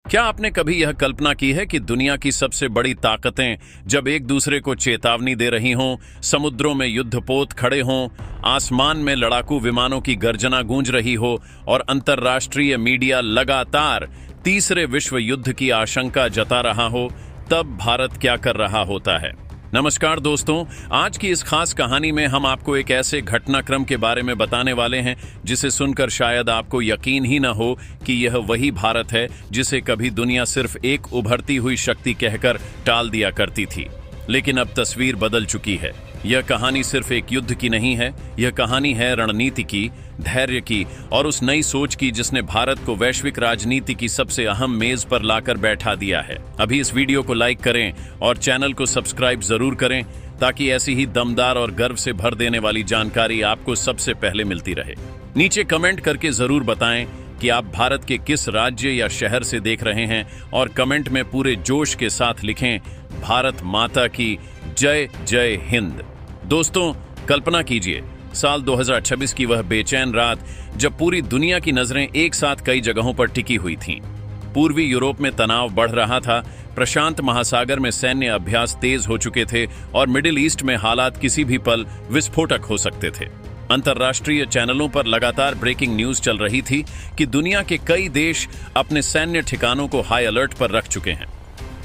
क्या आपने कभी यह कल्पना की है कि दुनिया की सबसे बड़ी ताकतें जब एक दूसरे को चेतावनी दे रही हों, समुद्रों में युद्धपोत खड़े हों, आसमान में लड़ाकू विमानों की गर्जना गूंज रही हो और अंतर्राष्ट्रीय मीडिया लगातार तीसरे विश्व युद्ध की आशंका जता रहा हो, तब भारत क्या कर रहा होता है? नमस्कार दोस्तों, आज की इस खास कहानी में हम आपको एक ऐसे घटनाक्रम के बारे में बताने वाले हैं जिसे सुनकर शायद आपको यकीन ही न हो कि यह वही भारत है जिसे कभी दुनिया सिर्फ एक उभरती हुई शक्ति कहकर टाल दिया करती थी। लेकिन अब तस्वीर बदल चुकी है। यह कहानी सिर्फ एक युद्ध की नहीं है, यह कहानी है रणनीति की, धैर्य की और उस नई सोच की जिसने भारत को वैश्विक राजनीति की सबसे अहम मेज पर लाकर बैठा दिया है। अभी इस वीडियो को लाइक करें और चैनल को सब्सक्राइब जरूर करें ताकि ऐसी ही दमदार और गर्व से भर देने वाली जानकारी आपको सबसे पहले मिलती रहे। नीचे कमेंट करके जरूर बताएं कि आप भारत के किस राज्य या शहर से देख रहे हैं और कमेंट में पूरे जोश के साथ लिखें, भारत माता की जय जय हिंद। दोस्तों, कल्पना कीजिए साल 2026 की वह बेचैन रात जब पूरी दुनिया की नजरें एक साथ कई जगहों पर टिकी हुई थीं। पूर्वी यूरोप में तनाव बढ़ रहा था, प्रशांत महासागर में सैन्य अभ्यास तेज हो चुके थे और मिडिल ईस्ट में हालात किसी भी पल विस्फोटक हो सकते थे। अंतर्राष्ट्रीय चैनलों पर लगातार ब्रेकिंग न्यूज चल रही थी कि दुनिया के कई देश अपने सैन्य ठिकानों को हाई अलर्ट पर रख चुके हैं।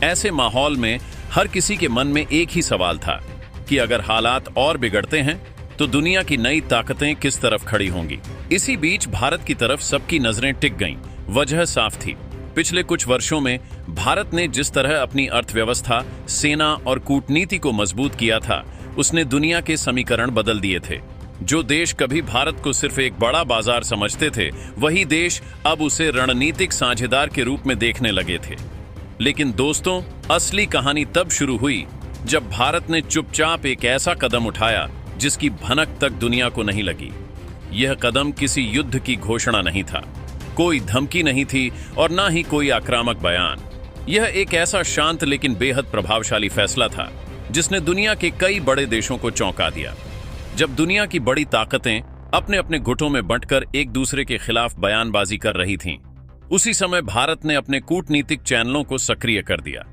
ऐसे माहौल में हर किसी के मन में एक ही सवाल था कि अगर हालात और बिगड़ते हैं तो दुनिया की नई ताकतें किस तरफ खड़ी होंगी। इसी बीच भारत की तरफ सबकी नजरें टिक गईं। वजह साफ थी, पिछले कुछ वर्षों में भारत ने जिस तरह अपनी अर्थव्यवस्था, सेना और कूटनीति को मजबूत किया था, उसने दुनिया के समीकरण बदल दिए थे। जो देश कभी भारत को सिर्फ एक बड़ा बाजार समझते थे, वही देश अब उसे रणनीतिक साझेदार के रूप में देखने लगे थे। लेकिन दोस्तों, असली कहानी तब शुरू हुई जब भारत ने चुपचाप एक ऐसा कदम उठाया जिसकी भनक तक दुनिया को नहीं लगी। यह कदम किसी युद्ध की घोषणा नहीं था, कोई धमकी नहीं थी और ना ही कोई आक्रामक बयान। यह एक ऐसा शांत लेकिन बेहद प्रभावशाली फैसला था जिसने दुनिया के कई बड़े देशों को चौंका दिया। जब दुनिया की बड़ी ताकतें अपने अपने गुटों में बंटकर एक दूसरे के खिलाफ बयानबाजी कर रही थीं, उसी समय भारत ने अपने कूटनीतिक चैनलों को सक्रिय कर दिया।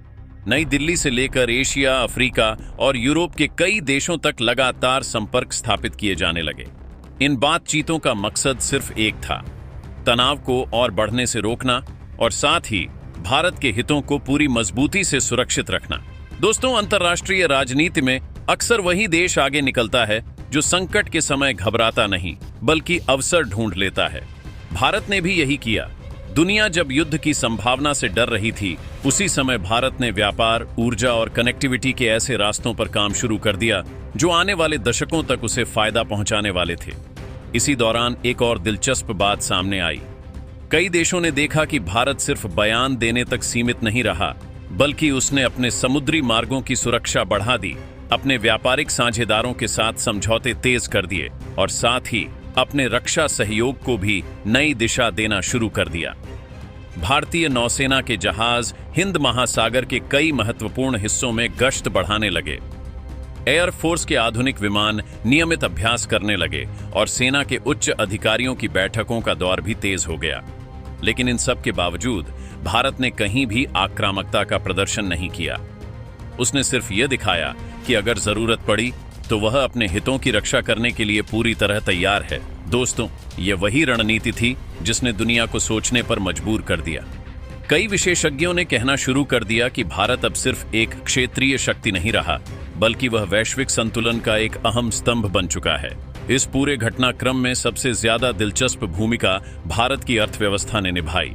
नई दिल्ली से लेकर एशिया, अफ्रीका और यूरोप के कई देशों तक लगातार संपर्क स्थापित किए जाने लगे। इन बातचीतों का मकसद सिर्फ एक था, तनाव को और बढ़ने से रोकना और साथ ही भारत के हितों को पूरी मजबूती से सुरक्षित रखना। दोस्तों, अंतर्राष्ट्रीय राजनीति में अक्सर वही देश आगे निकलता है जो संकट के समय घबराता नहीं बल्कि अवसर ढूंढ लेता है। भारत ने भी यही किया। दुनिया जब युद्ध की संभावना से डर रही थी, उसी समय भारत ने व्यापार, ऊर्जा और कनेक्टिविटी के ऐसे रास्तों पर काम शुरू कर दिया जो आने वाले दशकों तक उसे फायदा पहुंचाने वाले थे। इसी दौरान एक और दिलचस्प बात सामने आई। कई देशों ने देखा कि भारत सिर्फ बयान देने तक सीमित नहीं रहा, बल्कि उसने अपने समुद्री मार्गों की सुरक्षा बढ़ा दी, अपने व्यापारिक साझेदारों के साथ समझौते तेज कर दिए और साथ ही अपने रक्षा सहयोग को भी नई दिशा देना शुरू कर दिया। भारतीय नौसेना के जहाज हिंद महासागर के कई महत्वपूर्ण हिस्सों में गश्त बढ़ाने लगे। एयरफोर्स के आधुनिक विमान नियमित अभ्यास करने लगे और सेना के उच्च अधिकारियों की बैठकों का दौर भी तेज हो गया। लेकिन इन सब के बावजूद भारत ने कहीं भी आक्रामकता का प्रदर्शन नहीं किया। उसने सिर्फ यह दिखाया कि अगर जरूरत पड़ी तो वह अपने हितों की रक्षा करने के लिए पूरी तरह तैयार है। दोस्तों, यह वही रणनीति थी जिसने दुनिया को सोचने पर मजबूर कर दिया। कई विशेषज्ञों ने कहना शुरू कर दिया कि भारत अब सिर्फ एक क्षेत्रीय शक्ति नहीं रहा, बल्कि वह वैश्विक संतुलन का एक अहम स्तंभ बन चुका है। इस पूरे घटनाक्रम में सबसे ज्यादा दिलचस्प भूमिका भारत की अर्थव्यवस्था ने निभाई।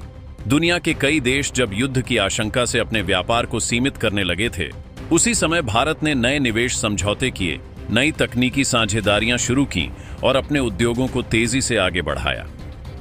दुनिया के कई देश जब युद्ध की आशंका से अपने व्यापार को सीमित करने लगे थे, उसी समय भारत ने नए निवेश समझौते किए, नई तकनीकी साझेदारियां शुरू की और अपने उद्योगों को तेजी से आगे बढ़ाया।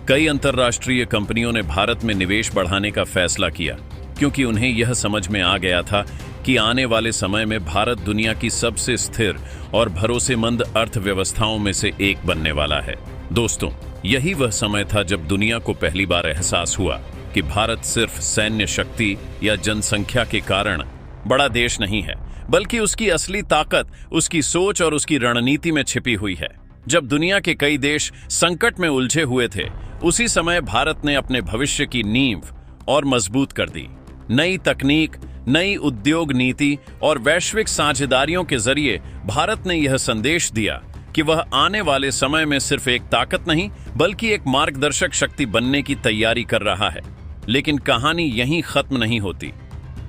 कई अंतर्राष्ट्रीय कंपनियों ने भारत में निवेश बढ़ाने का फैसला किया क्योंकि उन्हें यह समझ में आ गया था कि आने वाले समय में भारत दुनिया की सबसे स्थिर और भरोसेमंद अर्थव्यवस्थाओं में से एक बनने वाला है। दोस्तों, यही वह समय था जब दुनिया को पहली बार एहसास हुआ कि भारत सिर्फ सैन्य शक्ति या जनसंख्या के कारण बड़ा देश नहीं है, बल्कि उसकी असली ताकत उसकी सोच और उसकी रणनीति में छिपी हुई है। जब दुनिया के कई देश संकट में उलझे हुए थे, उसी समय भारत ने अपने भविष्य की नींव और मजबूत कर दी। नई तकनीक, नई उद्योग नीति और वैश्विक साझेदारियों के जरिए भारत ने यह संदेश दिया कि वह आने वाले समय में सिर्फ एक ताकत नहीं बल्कि एक मार्गदर्शक शक्ति बनने की तैयारी कर रहा है। लेकिन कहानी यहीं खत्म नहीं होती।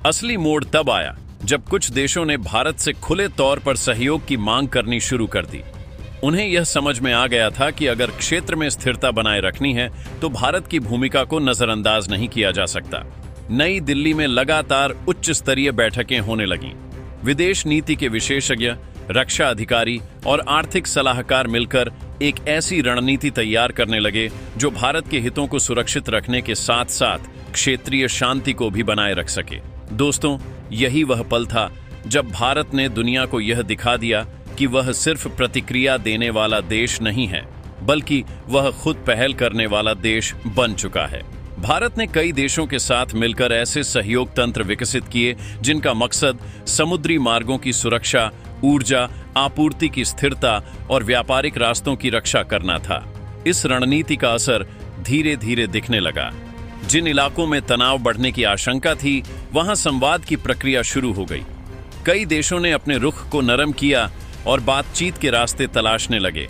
असली मोड़ तब आया जब कुछ देशों ने भारत से खुले तौर पर सहयोग की मांग करनी शुरू कर दी। उन्हें यह समझ में आ गया था कि अगर क्षेत्र में स्थिरता बनाए रखनी है तो भारत की भूमिका को नजरअंदाज नहीं किया जा सकता। नई दिल्ली में लगातार उच्च स्तरीय बैठकें होने लगीं। विदेश नीति के विशेषज्ञ, रक्षा अधिकारी और आर्थिक सलाहकार मिलकर एक ऐसी रणनीति तैयार करने लगे जो भारत के हितों को सुरक्षित रखने के साथ साथ क्षेत्रीय शांति को भी बनाए रख सके। दोस्तों, यही वह पल था जब भारत ने दुनिया को यह दिखा दिया कि वह सिर्फ प्रतिक्रिया देने वाला देश नहीं है बल्कि वह खुद पहल करने वाला देश बन चुका है। भारत ने कई देशों के साथ मिलकर ऐसे सहयोग तंत्र विकसित किए जिनका मकसद समुद्री मार्गों की सुरक्षा, ऊर्जा आपूर्ति की स्थिरता और व्यापारिक रास्तों की रक्षा करना था। इस रणनीति का असर धीरे धीरे दिखने लगा। जिन इलाकों में तनाव बढ़ने की आशंका थी, वहां संवाद की प्रक्रिया शुरू हो गई। कई देशों ने अपने रुख को नरम किया और बातचीत के रास्ते तलाशने लगे।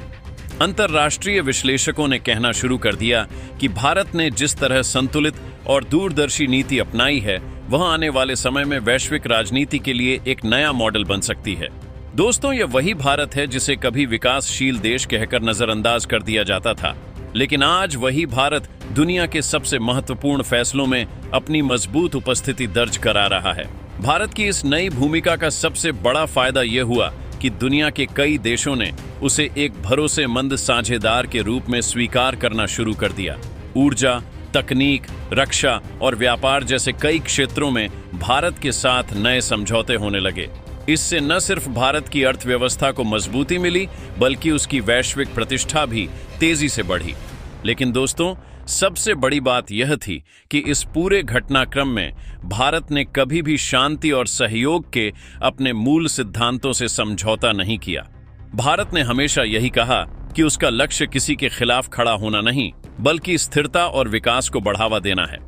अंतर्राष्ट्रीय विश्लेषकों ने कहना शुरू कर दिया कि भारत ने जिस तरह संतुलित और दूरदर्शी नीति अपनाई है, वह आने वाले समय में वैश्विक राजनीति के लिए एक नया मॉडल बन सकती है। दोस्तों, यह वही भारत है जिसे कभी विकासशील देश कहकर नजरअंदाज कर दिया जाता था, लेकिन आज वही भारत दुनिया के सबसे महत्वपूर्ण फैसलों में अपनी मजबूत उपस्थिति दर्ज करा रहा है। भारत की इस नई भूमिका का सबसे बड़ा फायदा यह हुआ कि दुनिया के कई देशों ने उसे एक भरोसेमंद साझेदार के रूप में स्वीकार करना शुरू कर दिया। ऊर्जा, तकनीक, रक्षा और व्यापार जैसे कई क्षेत्रों में भारत के साथ नए समझौते होने लगे। इससे न सिर्फ भारत की अर्थव्यवस्था को मजबूती मिली बल्कि उसकी वैश्विक प्रतिष्ठा भी तेजी से बढ़ी। लेकिन दोस्तों, सबसे बड़ी बात यह थी कि इस पूरे घटनाक्रम में भारत ने कभी भी शांति और सहयोग के अपने मूल सिद्धांतों से समझौता नहीं किया। भारत ने हमेशा यही कहा कि उसका लक्ष्य किसी के खिलाफ खड़ा होना नहीं बल्कि स्थिरता और विकास को बढ़ावा देना है।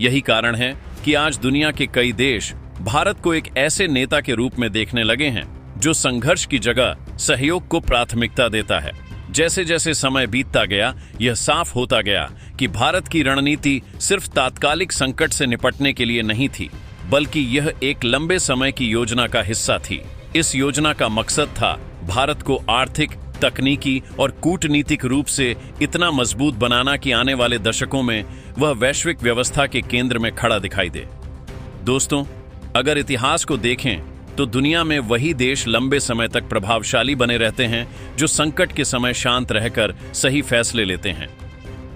यही कारण है कि आज दुनिया के कई देश भारत को एक ऐसे नेता के रूप में देखने लगे हैं जो संघर्ष की जगह सहयोग को प्राथमिकता देता है। जैसे जैसे समय बीतता गया, यह साफ होता गया कि भारत की रणनीति सिर्फ तात्कालिक संकट से निपटने के लिए नहीं थी बल्कि यह एक लंबे समय की योजना का हिस्सा थी। इस योजना का मकसद था भारत को आर्थिक, तकनीकी और कूटनीतिक रूप से इतना मजबूत बनाना कि आने वाले दशकों में वह वैश्विक व्यवस्था के केंद्र में खड़ा दिखाई दे। दोस्तों, अगर इतिहास को देखें तो दुनिया में वही देश लंबे समय तक प्रभावशाली बने रहते हैं जो संकट के समय शांत रहकर सही फैसले लेते हैं।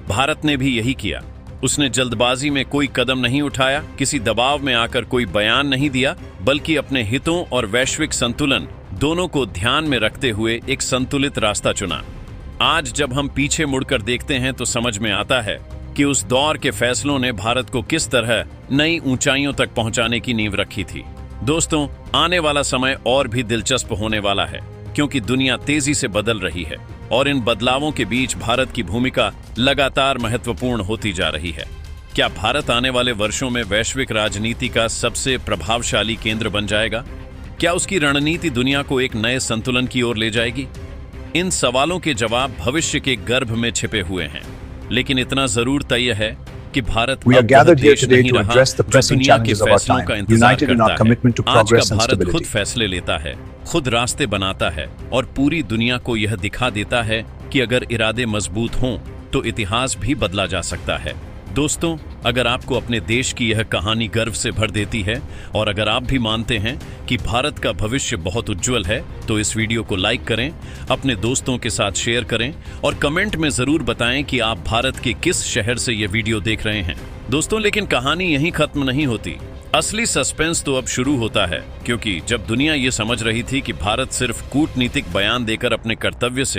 भारत ने भी यही किया। उसने जल्दबाजी में कोई कदम नहीं उठाया, किसी दबाव में आकर कोई बयान नहीं दिया, बल्कि अपने हितों और वैश्विक संतुलन दोनों को ध्यान में रखते हुए एक संतुलित रास्ता चुना। आज जब हम पीछे मुड़कर देखते हैं तो समझ में आता है कि उस दौर के फैसलों ने भारत को किस तरह नई ऊंचाइयों तक पहुंचाने की नींव रखी थी। दोस्तों, आने वाला समय और भी दिलचस्प होने वाला है क्योंकि दुनिया तेजी से बदल रही है और इन बदलावों के बीच भारत की भूमिका लगातार महत्वपूर्ण होती जा रही है। क्या भारत आने वाले वर्षों में वैश्विक राजनीति का सबसे प्रभावशाली केंद्र बन जाएगा? क्या उसकी रणनीति दुनिया को एक नए संतुलन की ओर ले जाएगी? इन सवालों के जवाब भविष्य के गर्भ में छिपे हुए हैं, लेकिन इतना जरूर तय है कि Bharat We are gathered here today to address the pressing challenges of our time, united in our commitment to progress and Bharat खुद stability. फैसले लेता है, खुद रास्ते बनाता है और पूरी दुनिया को यह दिखा देता है कि अगर इरादे मजबूत हों तो इतिहास भी बदला जा सकता है। दोस्तों, अगर आपको अपने देश की यह कहानी गर्व से भर देती है और अगर आप भी मानते हैं कि भारत का भविष्य बहुत उज्जवल है, तो इस वीडियो को लाइक करें, अपने दोस्तों के साथ शेयर करें और कमेंट में जरूर बताएं कि आप भारत के किस शहर से यह वीडियो देख रहे हैं। दोस्तों, लेकिन कहानी यहीं खत्म नहीं होती। असली सस्पेंस तो अब शुरू होता है, क्योंकि जब दुनिया ये समझ रही थी कि भारत सिर्फ कूटनीतिक बयान देकर अपने कर्तव्य से